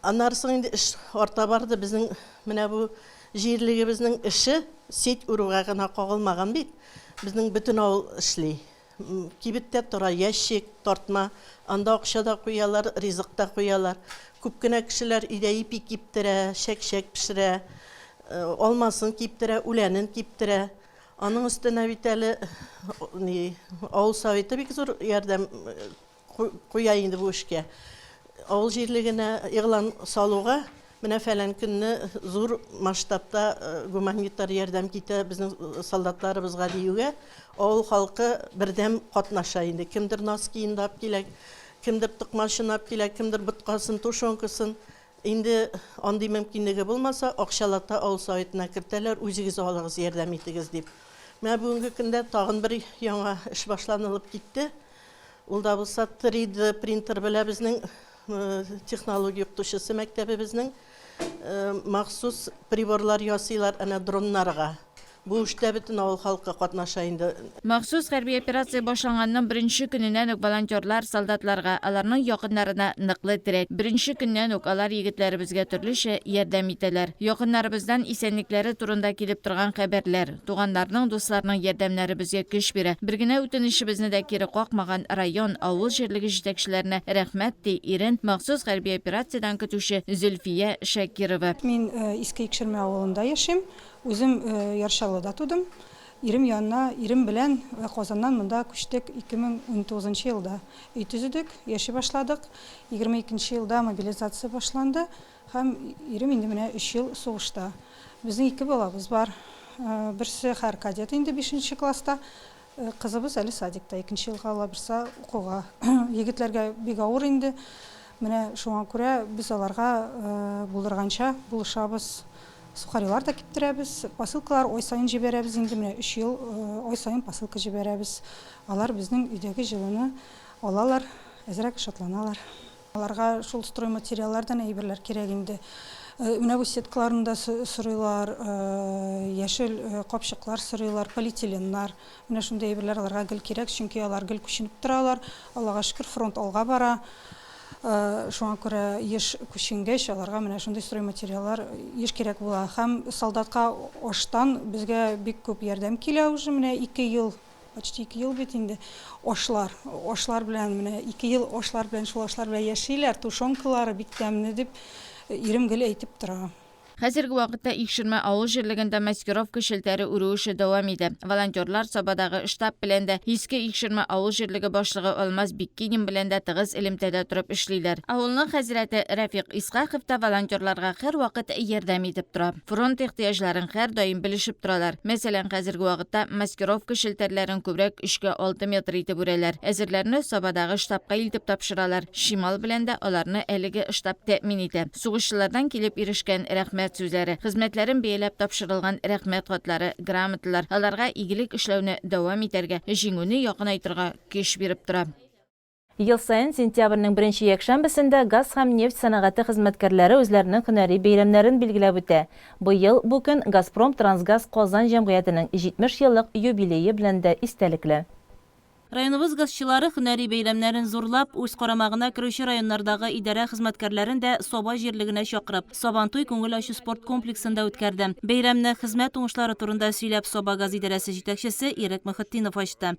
Аннарсын инде эш арта барды, безнең менә бу җирлегебезнең эше сет үрүгә генә кагылмаган бит. Безнең бөтен авыл эшли. Кибеттә тора ящик, тартма, анда акча да куялар, ризык та куялар. Күп кенә кешеләр өйдә ипи киптерә, шәк пешерә, алмасын киптерә, үләнен киптерә. Аның өстенә бит әле авыл советы бик зур ярдәм куя инде бу эшкә. Авыл җирлегенә игълан салуга менә фәлән көнне зур масштабта гуманитар ярдәм китә безнең солдатларыбызга диюгә, авыл халкы бердәм катнаша инде. Кемдер носки индап килә, кемдер токмашынап килә, кемдер боткасын, тушонкасын. Инде андый мөмкинлеге булмаса, акчалата авыл советына кертәләр, үзегез алыгыз, ярдәм итегез дип. Менә бүгенге көндә тагын бер яңа эш башланылып китте. Ул да булса 3D принтер белән безнең технология укытучысы мәктәбебезнең махсус приборлар ясыйлар ана дроннарга. Бу эштә бөтен авыл халкы катнаша инде. Махсус хәрби операция башланганның беренче көненнән үк волонтерлар солдатларга, аларның якыннарына ныклы терәк. Беренче көннән үк алар егетләребезгә төрлечә ярдәм итәләр. Якыннарыбыздан исәнлекләре турында килеп торган хәбәрләр, туганнарның, дусларның ярдәмнәре безгә көч бирә. Бер генә үтенешебезне дә кире какмаган район, авыл җирлеге җитәкчеләренә рәхмәт ди ирен махсус хәрби операциядан көтүче Зөлфия Шакирова. Мин Иске Икшерме авылында яшим. Үзем Яршалыда тудым. Ирем янына, ирем белән Казаннан монда күчтек 2019 елда. Үй төзедек, яши башладык. 22 елда мобилизация башланды һәм ирем инде менә 3 ел сугышта. Безнең 2 балабыз бар. Берсе һәр кадет инде 5нче класста. Кызыбыз әле садикта 2нче елга ала берсе укуга. Егетләргә бик авыр инде. Менә шуңа күрә без аларга булдырганча булышабыз. Сухарилар да киптерәбез, посылкалар ай сайын җибәрәбез, инде менә 3 ел ай сайын посылка җибәрәбез. Алар безнең өйдәге җылыны алалар, әзрәк шатланалар. Аларга шул стройматериаллардан әйберләр кирәк инде. Менә бу сеткаларында сорыйлар, яшел капчыклар сорыйлар, полиэтиленнар. Менә шундый әйберләр аларга гел кирәк, чөнки алар гел күченеп торалар. Аллага шөкер, фронт алга бара. Шуңа күрә еш күченгәч аларга менә шундый стройматериаллар еш кирәк була. Һәм солдатка аштан безгә бик күп ярдәм килә уже менә 2 ел, почти 2 ел бит инде. Ашлар белән менә 2 ел ашлар белән шул ашлар белән яшиләр, тушонкалары бик тәмле дип ирем гел әйтеп тора. Хәзерге вакытта Икшермә авыл җирлегендә маскировка шелтәре үрүше дәвам итә. Волонтерлар Сабадагы штаб белән дә Иске Икшермә авыл җирлеге башлыгы Алмаз Биккинин белән дә тыгыз элемтәдә турып эшлиләр. Авылның хәзрәте Рафик Исхаков та волонтерларга һәр вакыт ярдәм итеп тора. Фронт ихтыяҗларын һәр даим белешеп торалар. Мәсәлән, хәзерге вакытта маскировка шелтәрләрен күбрәк 3-6 метр итеп үрәләр. Әзерләрне Сабадагы штабка илтеп тапшыралар. Шимал белән дә аларны әлеге штаб тәэмин итә. Сугышчылардан килеп ирешкән рәхмәт сүзләре, хезмәтләрен бәяләп тапшырылган рәхмәт хатлары, грамоталар аларга игелек эшләүне дәвам итәргә, җиңүне якынайтырга көч биреп тора. Ел сайын сентябрьнең 1 якшәмбесендә газ һәм нефть сәнәгате хезмәткәрләре үзләренең һөнәри бәйрәмнәрен билгеләп үтә. Быел бу көн Газпром Трансгаз Казан җәмгыятенең 70 еллык юбилее белән дә истәлекле. Районыбыз газчылары һөнәри бәйрәмнәрен зурлап, үз карамагына керүче районнардагы идарә хезмәткәрләрен дә Саба җирлегенә чакырып, Сабантуй күңел ачу спорт комплексында үткәрде. Бәйрәмне хезмәт уңышлары турында сөйләп Саба газ идарәсе җитәкчесе Ирек Мөхетдинов ачты.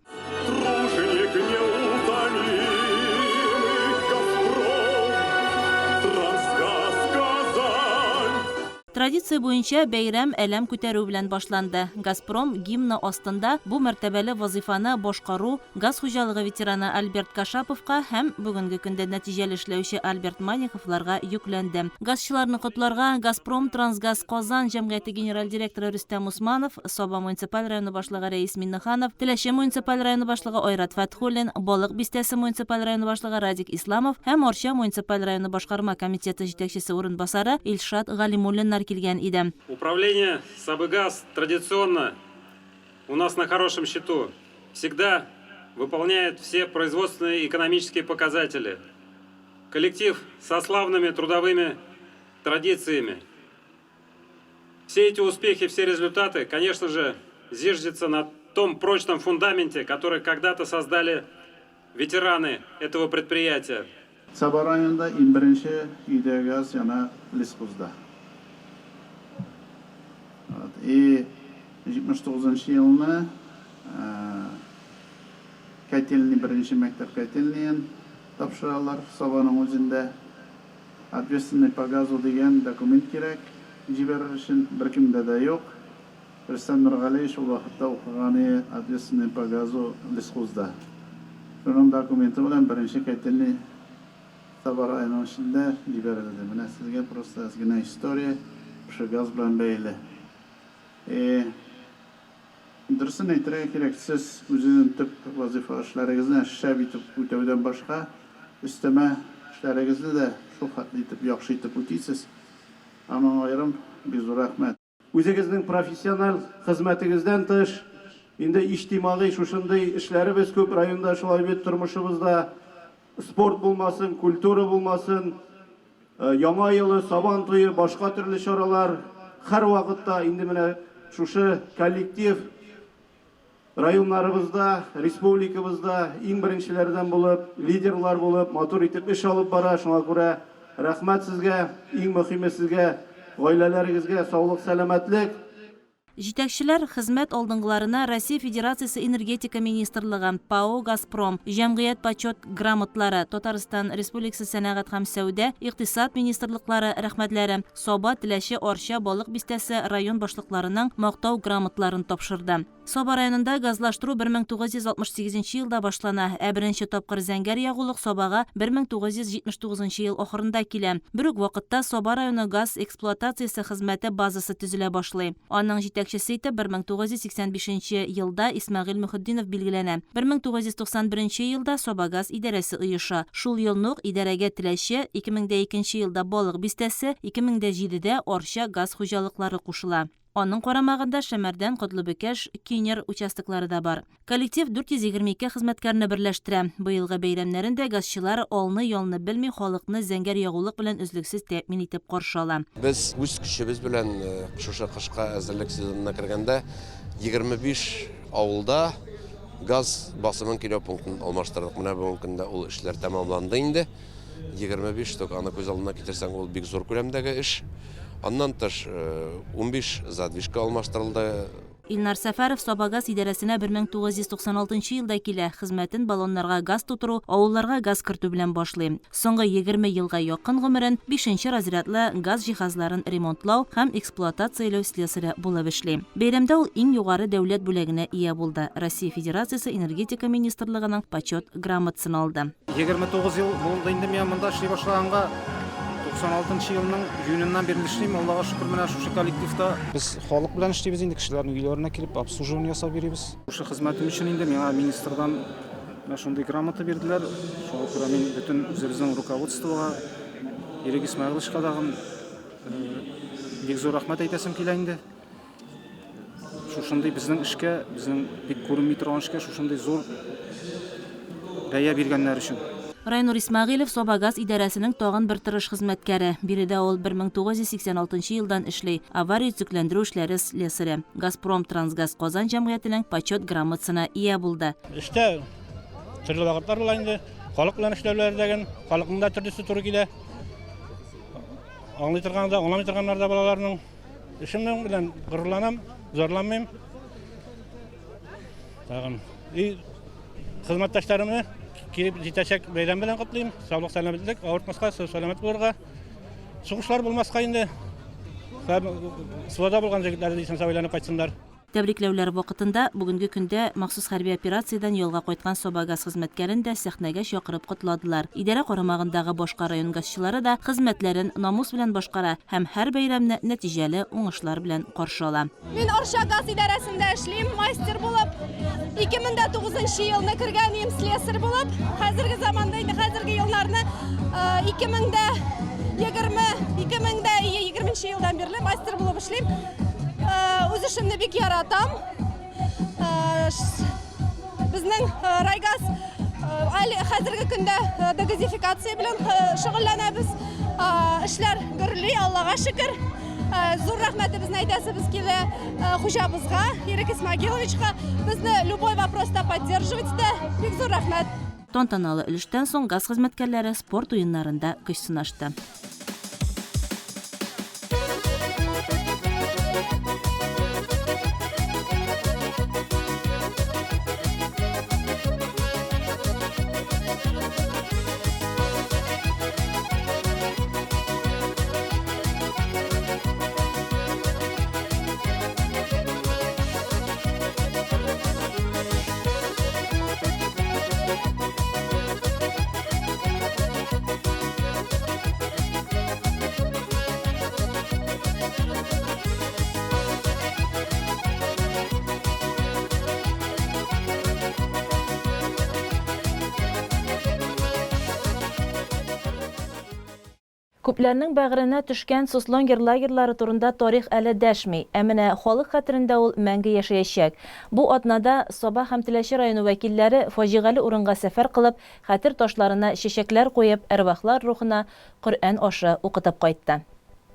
Традиция буенча бәйрәм әлем күтәрү белән башланды. Газпром гимны астында бу мәртәбәле вазифаны башкару газ хуҗалыгы ветераны Альберт Кашаповка һәм бүгенге көндә нәтиҗәле эшләүче Альберт Маниховларга йөкләнде. Газчыларны котларга Газпром Трансгаз Казан җәмгыяте генераль директоры Рөстәм Усманов, Саба муниципаль районы башлыгы Рәис Миннеханов, Теләче муниципаль районы башлыгы Айрат Фәтхуллин, Балык бистәсе муниципаль районы башлыгы Радик Исламов һәм Арча муниципаль районы башкарма комитеты җитәкчесе урынбасары Илшат Галимуллиннар килгән иде. Управление Сабыгаз традиционно у нас на хорошем счету. Всегда выполняет все производственные и экономические показатели. Коллектив со славными трудовыми традициями. Все эти успехи, все результаты, конечно же, зиждятся на том прочном фундаменте, который когда-то создали ветераны этого предприятия. Саба районында 21-нче өйдәге газ яна Лискузда. 79 елны котельный беренче мәктәп котельныйын тапшыралар Сабаның үзендә. Ответственный по газу дигән документ кирәк. Җибәрер өчен беркемдә дә юк. Рөстәм Нургалиев шул вакытта укыганы ответственный по газу Лискузда. Шуның документы белән беренче котельный Саба районының эчендә җибәрелде. Менә сезгә просто генә история газ белән бәйле. Дөресен әйтергә кирәк, сез үзегезнең төп вазифа эшләрегезне шәп итеп үтәүдән башка өстәмә эшләрегезне дә шул хәтле итеп яхшы итеп үтисез. Аңа аерым бик зур рәхмәт. Үзегезнең профессиональ хезмәтегездән тыш, инде иҗтимагый шушындый эшләребез күп районда, шулай бит тормышыбызда спорт булмасын, культура булмасын, яңа елы, Сабантуе, башка төрле чаралар һәр вакытта инде менә шушы коллектив районнарыбызда, республикабызда иң беренчеләрдән булып, лидерлар булып, матур итеп эш алып бара. Шуңа күрә рәхмәт сезгә, иң мөһиме сезгә, гаиләләрегезгә саулык, сәламәтлек. Җитәкчеләр хезмәт алдынгыларына Россия Федерациясе энергетика министрлыгы, ПАО Газпром, җәмгыять почет грамотлары, Татарстан Республикасы сәнәгать һәм сәүдә, икътисад министрлыклары рәхмәтләре, Саба, Теләче, Арча, Балык бистәсе район башлыкларының мактау грамотларын тапшырды. Соба районында газлаштыру 1968 елда башлана, ә беренче тапкыр зәңгәр ягулык Собага 1979 ел ахырында килә. Бер үк вакытта Соба районы газ эксплуатациясе хезмәте базасы төзелә башлый. Аның җитәкчесе итеп 1985 елда Исмәгыйль Мөхетдинов билгеләнә. 1991 елда Собагаз идарәсе оеша. Шул елны ук идарәгә теләче 2002 елда балык бистәсе, 2007дә Арча газ хуҗалыклары кушыла. Аның карамагында Шәмәрдән, Котлыбекәш, Кинер участоклары да бар. Коллектив 422 хезмәткәрне берләштерә. Быелгы бәйрәмнәрендә газчылар алны-ялны белми халыкны зәңгәр ягулык белән үзлексез тәэмин итеп каршы ала. Без үз көчебез белән шушы кышка әзерлек сезонына кергәндә 25 авылда газ басымын кило пунктын алмаштырдык. Менә бүгенге көндә ул эшләр тәмамланды инде. 25 штук аны күз алдына китерсәң ул бик зур күләмдәге эш. Аннан тыш 15 задвижка алмаштырылды. Илнар Сәфәров Собагаз идарәсенә 1996 елда килә. Хезмәтен баллоннарга газ тутыру, авылларга газ кертү белән башлый. Соңгы 20 елга якын гомерен 5нче разрядлы газ җиһазларын ремонтлау һәм эксплуатацияләү слесаре булып эшли. Бәйрәмдә ул иң югары дәүләт бүләгенә ия булды. Россия Федерациясе энергетика министрлыгының почет грамотасын алды. 29 ел булды инде мен монда эшли башлаганга. 96 елның июненнән бирле эшлим. Аллага шөкер, менә шушы коллективта без халык белән эшлибез инде, кешеләрнең өйләренә килеп обслуживание ясап бирибез. Шушы хезмәтем өчен инде миңа министрдан шундый грамота бирделәр. Шуңа күрә мин бөтен үзебезнең руководствога, Ирек Исмәгыйловичка дагы бик зур рәхмәт әйтәсем килә инде. Шушындый безнең эшкә, безнең бик күренми торган эшкә шушындый зур бәя биргәннәр өчен. Райнур Исмәгыйлов Собагаз идарәсенең тагын бер тырыш хезмәткәре. Биредә ул 1986 елдан эшли. Авария төзекләндерү эшләре слесаре. Газпром Трансгаз Казан җәмгыятенең почет грамотасына ия булды. Эштә төрле вакытлар була инде. Халык белән эшләүләрдәген, халыкның да төрлесе туры килә. Аңлый торганда, аңламый торганнар да балаларның. Эшемнең белән горурланам, зарланмыйм. Тагын хезмәттәшләремне килеп җитәчәк бәйрәм белән котлыйм. Саулык, сәламәтлек, авыртмаска, сәламәт булырга. Сугышлар булмаска инде. Суда булган җегетләр дисән сауланып кайтсыннар. Тәбрикләүләр вакытында бүгенге көндә махсус хәрби операциядән ялга кайткан Собагаз хезмәткәрен дә сәхнәгә чакырып котладылар. Идарә карамагындагы башка район газчылары да хезмәтләрен намус белән башкара һәм һәр бәйрәмне нәтиҗәле уңышлар белән каршы ала. Мин Арча газ идарәсендә эшлим, мастер булып. 2009 елны кергәнем, слесарь булып. Хәзерге заманда инде хәзерге елларны 2020 елдан бирле мастер булып эшлим. Үз эшемне бик яратам. Безнең райгаз хәзерге көндә дегазификация белән шөгыльләнәбез. Эшләр гөрли, Аллага шөкер. Зур рәхмәтебезне әйтәсебез килә хуҗабызга, Ирек Исмәгыйловичка. Безне любой вопроста поддерживать-та. Бик зур рәхмәт. Тантаналы өлештән соң газ хезмәткәрләре спорт уеннарында көч сынашты. Күпләрнең бәгыренә төшкән Суслонгер лагерьлары турында тарих әле дәшми, ә менә халык хәтерендә ул мәңге яшәячәк. Бу атнада Соба һәм Теләче районы вәкилләре фаҗигале урынга сәфәр кылып, хәтер ташларына чәчәкләр куеп, әрвахлар рухына Коръән ашы укытып кайтты.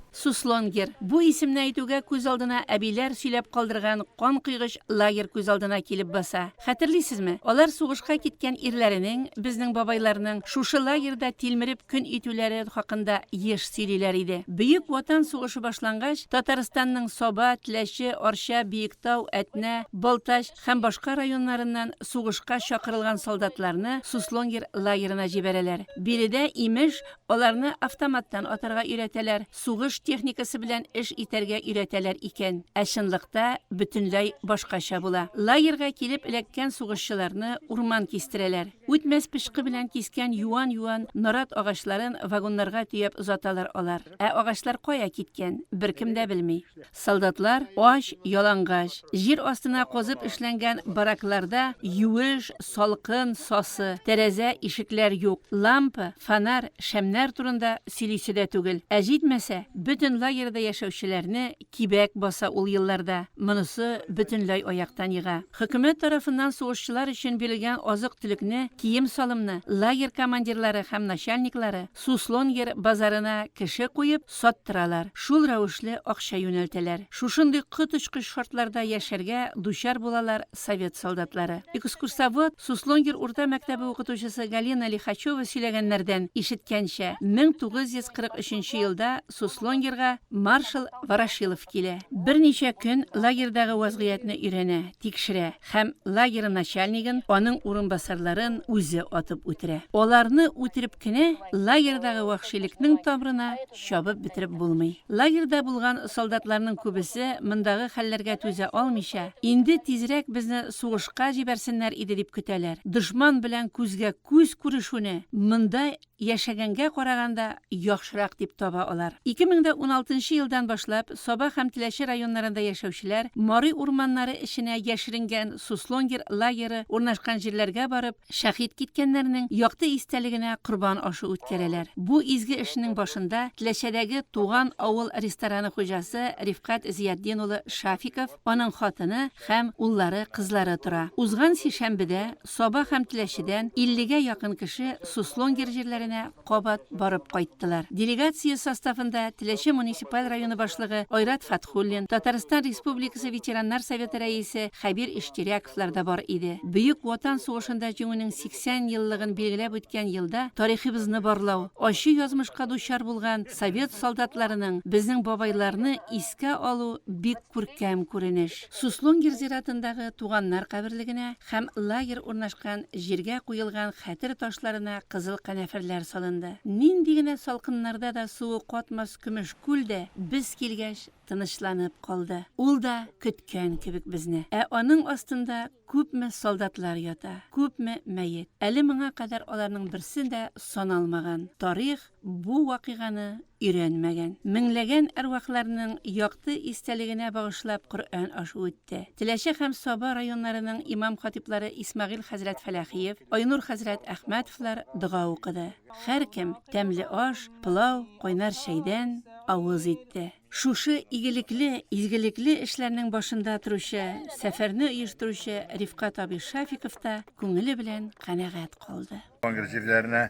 Суслонгер. Бу исемне әйтүгә күз алдына әбиләр сөйләп калдырган кан кыйгыч лагерь күз алдына килеп баса. Хәтерлисезме? Алар сугышка киткән ирләренең, безнең бабайларның шушы лагерьда тилмереп көн итүләре хакында еш сөйлиләр иде. Бөек ватан сугышы башлангач, Татарстанның Соба, Теләче, Арча, Биектау, Әтнә, Балтач һәм башка районнарыннан сугышка чакырылган солдатларны Суслонгер лагерына җибәрәләр. Биредә имеш аларны автоматтан атарга өйрәтәләр. Сугыш техникасы белән эш итәргә өйрәтәләр икән. Ә чынлыкта бөтенләй башкача була. Лагерьга килеп эләккән сугышчыларны урман кистерәләр. Үтмәс пышкы белән кискән юан нарат агачларын вагоннарга төяп озаталар алар. Ә агачлар кая киткән? Беркем дә белми. Солдатлар ач, ялангач, җир астына казып эшләнгән баракларда юеш, салкын, сасы, тәрәзә, ишекләр юк. Лампа, фонарь, шәмнәр турында сөйлисе дә түгел. Ә җитмәсә, бөтен лагерьда яшәүчеләрне кибәк баса ул елларда. Монысы бөтенләй аяктан йыга. Хөкүмәт тарафыннан сугышчылар өчен бирелгән азык-төлекне, кием-салымны лагерь командирлары һәм начальниклары Суслонгер базарына кеше куеп саттыралар. Шул рәвешле акча юнәлтәләр. Шушындый кытычкыч шартларда яшәргә дучар булалар совет солдатлары. Экскурсовод Суслонгер урта мәктәбе укытучысы Галина Лихачева сөйләгәннәрдән ишеткәнчә, 1943 елда Суслонгерга маршал Ворошилов килә. Берничә көн лагерьдагы вазгыятьне өйрәнә, тикшерә һәм лагерь начальнигын, аның урынбасарларын үзе атып үтерә. Аларны үтереп кенә лагерьдагы вахшилекнең тамырына чабып битереп булмый. Лагерьда булган солдатларның күбесе мондагы хәлләргә түзә алмыйча, инде тизрәк безне сугышка җибәрсеннәр иде дип көтәләр. Дошман белән күзгә күз күрешүне монда яшәгәнгә караганда яхшырак дип таба алар. 2016 елдан башлап Саба һәм Теләче районнарында яшәүчеләр Мари урманнары эченә яшеренгән Суслонгер лагере урнашкан җирләргә барып, шәһид киткәннәрнең якты истәлегенә корбан ашы үткәрәләр. Бу изге эшнең башында Теләчәдәге туган авыл рестораны хуҗасы Рифкат Зиятдин улы Шафиков, аның хатыны һәм уллары, кызлары тора. Узган сишәмбедә Саба һәм Теләчедән 50-гә якын кеше Суслонгер җирләренә кабат барып кайттылар. Делегация составында Теләче муниципаль районы башлыгы Айрат Фатхуллин, Татарстан Республикасы ветераннар советы рәисе Хәбир Иштиряковлар да бар иде. Бөек Ватан сугышында җиңүнең 80 еллыгын билгеләп үткән елда тарихыбызны барлау, ачы язмышка дучар булган совет солдатларының, безнең бабайларны искә алу бик күркәм күренеш. Суслонгер зиратындагы туганнар каберлегенә һәм лагерь урнашкан җиргә куелган хәтер ташларына кызыл канәферләр салынды. Нинди генә салкыннарда да суы катмас көмеш күлдә без килгәч тынычланып калды. Ул да көткән кебек безне. Ә аның астында күпме солдатлар ята, күпме мәйет. Әле моңа кадәр аларның берсен дә саналмаган. Тарих бу вакыйганы өйрәнмәгән. Меңләгән әрвахларның якты истәлегенә багышлап Коръән ашы үтте. Теләче һәм Саба районнарының имам хатиблары Исмагыйль хәзрәт Фәләхиев, Айнур хәзрәт Әхмәтовлар дуга укыды. Һәркем тәмле аш, пылау, кайнар чәйдән авыз итте. Шушы игелекле, изгелекле эшләрнең башында торучы, сәфәрне оештыручы Рифкат абый Шафиков та күңеле белән канәгать калды. Лагерь җирләренә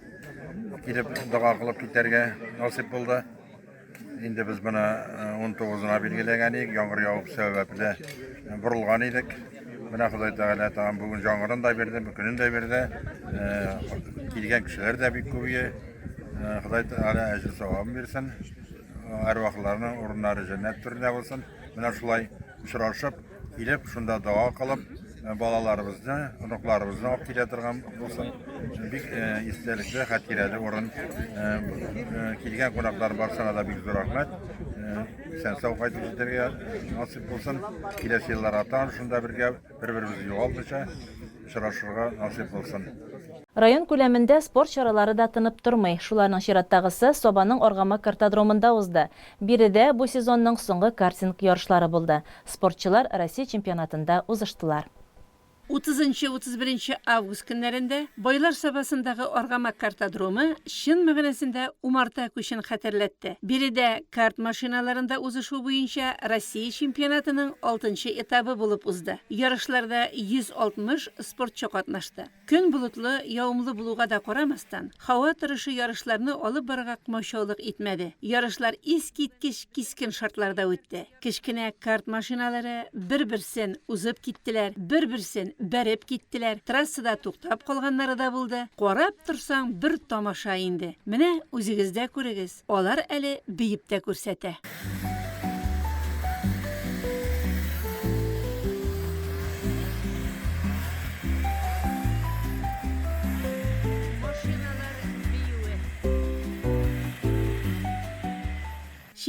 килеп дуга кылып китәргә насип булды. Инде без моны 19-на билгеләгән идек, яңгыр явып сәбәпле бурылган идек. Менә Ходай Тәгалә тагын бүген яңгырын да бирде, көнен дә бирде. Килгән кешеләр дә бик күбие. Ходай Тәгалә әҗр савабын бирсен. Әрвахларның урыннары җәннәт түрендә булсын. Менә шулай очрашып, килеп, шунда дуа кылып, балаларыбызны, оныкларыбызны алып килә торган булсын. Бик истәлекле, хәтирәле урын. Килгән кунаклар барсына да бик зур рәхмәт. Сән сау кайтып җитәргә насип булсын. Киләсе елларга тагын шунда бергә бер-беребезне югалтмыйча очрашырга насип булсын. Район күләмендә спорт чаралары да тынып тормый. Шуларның чираттагысы Собаның Аргама картодромында узды. Биредә бу сезонның соңгы картинг ярышлары булды. Спортчылар Россия чемпионатында узыштылар. 30-31 август көннәрендә Байлар Сабасындагы Аргама картодромы чын мәгънәсендә умарта күчен хәтерләтте. Биредә карт машиналарында узышу буенча Россия чемпионатының 6-нчы этабы булып узды. Ярышларда 160 спортчы катнашты. Көн болытлы, яумлы булуга да карамастан, һава торышы ярышларны алып барырга кмачаулык итмәде. Ярышлар искиткеч кискен шартларда үтте. Кечкенә карт машиналары бер-берсен узып киттеләр, бер-берсен бәреп киттеләр. Трассада туктап калганнары да булды. Карап торсаң бер тамаша инде. Менә үзегез дә күрегез. Алар әле биеп тә күрсәтә.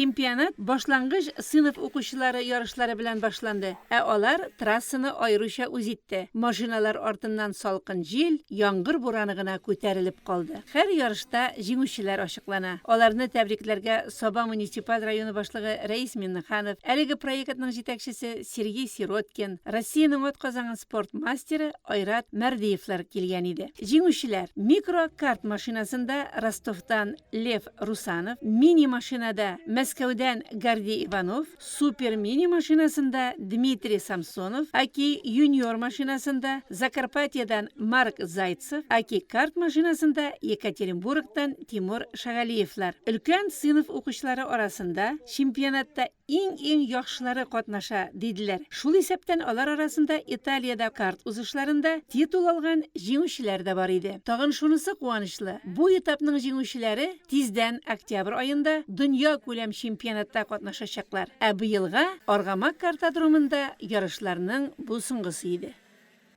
Чемпионат башлангыч сыйныф укучылары ярышлары белән башланды. Алар трассаны айрыша үзитте. Машиналар артыннан салкын җил, яңгыр бураны гына күтәрелеп калды. Һәр ярышта җиңүчеләр ачыклана. Аларны тәбрикләргә Саба муниципаль районы башлыгы Рәис Миннеханов, әлеге проектның җитәкчесе Сергей Сироткин, Россиянең атказанган спорт мастеры Айрат Мәрдиевләр килгән иде. Җиңүчеләр микрокарт машинасында Ростовтан Лев Русанов, мини машинада Мәскәүдән Гордей Иванов, супер мини машинасында Дмитрий Самсонов, аки юниор машинасында Закарпатьедан Марк Зайцев, аки карт машинасында Екатеринбургтан Тимур Шагалиевлар. Өлкән сыйныф укучылары арасында чемпионатта иң яхшылары катнаша диделәр. Шул исәптән алар арасында Италиядә карт узышларында титул алган җиңүчеләр дә бар иде. Тагын шунысы куанычлы. Бу этапның җиңүчеләре тиздән октябрь аенда дөнья күләм чемпионатта катнашачаклар. Быелга Аргамак картодромында ярышларның бу соңгысы иде.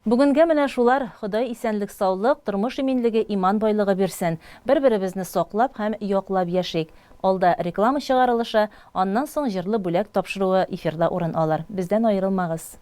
Бүгенгә менә шулар. Ходай исәнлек, саулык, тормыш иминлеге, иман байлыгы бирсен. Бер-беребезне саклап һәм яклап яшик. Алда реклама чыгарылышы, аннан соң җырлы бүләк тапшыруы эфирда урын алыр. Бездән аерылмагыз.